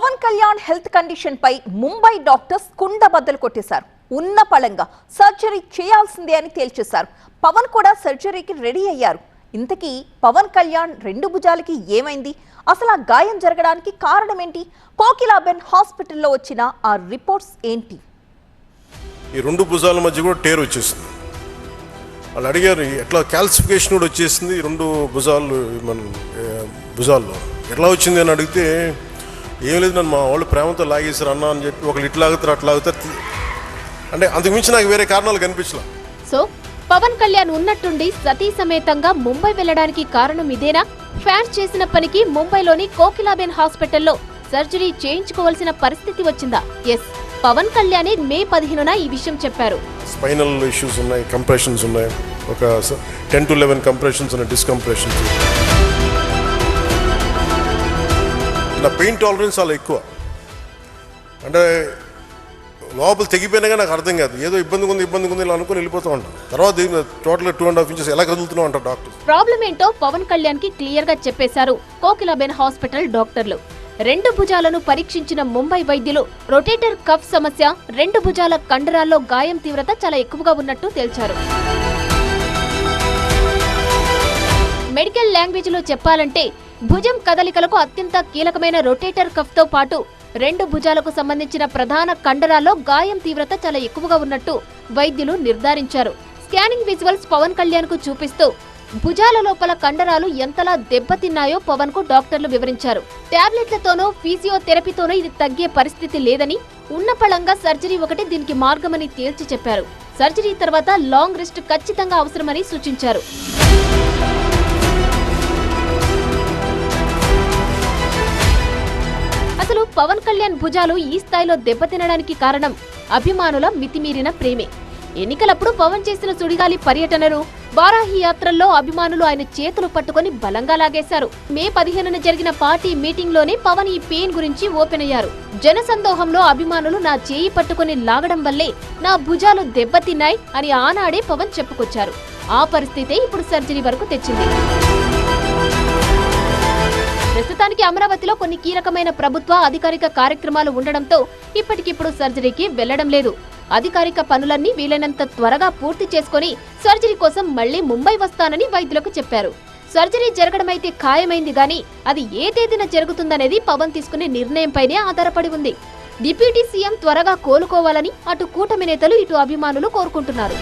Pawan Kalyan health condition పై Mumbai doctors కుండబద్దలు కొట్టేశారు. ఉన్న పళంగా surgery చేయాల్సిందే అని తేల్చేశారు. పవన్ కూడా సర్జరీకి రెడీ అయ్యారు. ఇంతకీ పవన్ కళ్యాణ్ రెండు భుజాలకి ఏమైంది? అసలు ఆ గాయం జరగడానికి కారణం ఏంటి? కోకిలాబెన్ హాస్పిటల్లో వచ్చిన ఆ రిపోర్ట్స్ ఏంటి? ఈ రెండు భుజాల మధ్య కూడా టేర్ వచ్చేసింది. వాళ్ళు అడిగారు ఎట్లా క్యాల్సిఫికేషన్ కూడా వచ్చేసింది రెండు భుజాల్లో ఎట్లా వచ్చింది అని అడిగితే ఏం లేదు, నన్ను మా వాళ్ళు ప్రేమతో లాగేశారు అన్న అని చెప్పి ఒకళ్ళు ఇట్లా లాగుతారు అట్లా లాగుతారు అంటే అంతకుమించి నాకు వేరే కారణాలు కనిపించలే. సో పవన్ కళ్యాణ్ ఉన్నట్టుండి సతీ సమేతంగా ముంబై వెళ్లడానికి కారణం ఇదేనా? ఫ్యాన్స్ చేసిన పనికి ముంబైలోని కోకిలాబెన్ హాస్పిటల్లో సర్జరీ చేయించుకోవాల్సిన పరిస్థితి వచ్చిందా? ఎస్, పవన్ కళ్యాణ్ మే 15న ఈ విషయం చెప్పారు. స్పైనల్ ఇష్యూస్ ఉన్నాయి, కంప్రెషన్స్ ఉన్నాయి, ఒక 10 to 11 కంప్రెషన్స్ ఉన్నాయి, డిస్కంప్రెషన్స్. నా పెయిన్ టాలరెన్స్ చాలా ఎక్కువ, అంటే లోపల తెగిపోయినా కానీ నాకు అర్థం కాదు. ఏదో ఇబ్బంది ఉంది ఇలా అనుకుని వెళ్ళిపోతూ ఉంటాను. తర్వాత టోటల్ 2.5 inches ఎలా కదులుతున్నావు అంటారు డాక్టర్. ప్రాబ్లం ఏంటో పవన్ కళ్యాణ్ కి క్లియర్ గా చెప్పేశారు కోకిలాబెన్ హాస్పిటల్ డాక్టర్లు. రెండు భుజాలను పరీక్షించిన ముంబై వైద్యులు రొటేటర్ కఫ్ సమస్య, రెండు భుజాల కండరాల్లో గాయం తీవ్రత చాలా ఎక్కువగా ఉన్నట్టు తేల్చారు. మెడికల్ లాంగ్వేజ్ లో చెప్పాలంటే భుజం కదలికలకు అత్యంత కీలకమైన రొటేటర్ కఫ్ తో పాటు రెండు భుజాలకు సంబంధించిన ప్రధాన కండరాల్లో గాయం తీవ్రత చాలా ఎక్కువగా ఉన్నట్టు వైద్యులు నిర్ధారించారు. స్కానింగ్ విజువల్స్ పవన్ కళ్యాణ్ కు చూపిస్తూ భుజాల లోపల కండరాలు ఎంతలా దెబ్బతిన్నాయో పవన్ కు డాక్టర్లు వివరించారు. టాబ్లెట్లతోనో ఫిజియోథెరపీతోనో ఇది తగ్గే పరిస్థితి లేదని, ఉన్న పళంగా సర్జరీ ఒకటి దీనికి మార్గమని తేల్చి చెప్పారు. సర్జరీ తర్వాత లాంగ్ రెస్ట్ ఖచ్చితంగా అవసరమని సూచించారు. అసలు పవన్ కళ్యాణ్ భుజాలు ఈ స్థాయిలో దెబ్బతినడానికి కారణం అభిమానుల మితిమీరిన ప్రేమే. ఎన్నికలప్పుడు పవన్ చేసిన సుడిగాలి పర్యటనలు, వారాహి యాత్రల్లో అభిమానులు ఆయన చేతులు పట్టుకుని బలంగా లాగేశారు. మే 15న జరిగిన పార్టీ మీటింగ్ లోనే పవన్ ఈ పెయిన్ గురించి ఓపెన్ అయ్యారు. జనసందోహంలో అభిమానులు నా చేయి పట్టుకుని లాగడం వల్లే నా భుజాలు దెబ్బతిన్నాయి అని ఆనాడే పవన్ చెప్పుకొచ్చారు. ఆ పరిస్థితే ఇప్పుడు సర్జరీ వరకు తెచ్చింది. ప్రస్తుతానికి అమరావతిలో కొన్ని కీలకమైన ప్రభుత్వ అధికారిక కార్యక్రమాలు ఉండడంతో ఇప్పటికిప్పుడు సర్జరీకి వెళ్లడం లేదు. అధికారిక పనులన్నీ వీలైనంత త్వరగా పూర్తి చేసుకుని సర్జరీ కోసం మళ్లీ ముంబై వస్తానని వైద్యులకు చెప్పారు. సర్జరీ జరగడమైతే ఖాయమైంది గానీ అది ఏ తేదీన జరుగుతుందనేది పవన్ తీసుకునే నిర్ణయంపైనే ఆధారపడి ఉంది. డిప్యూటీ సీఎం త్వరగా కోలుకోవాలని అటు కూటమి నేతలు ఇటు అభిమానులు కోరుకుంటున్నారు.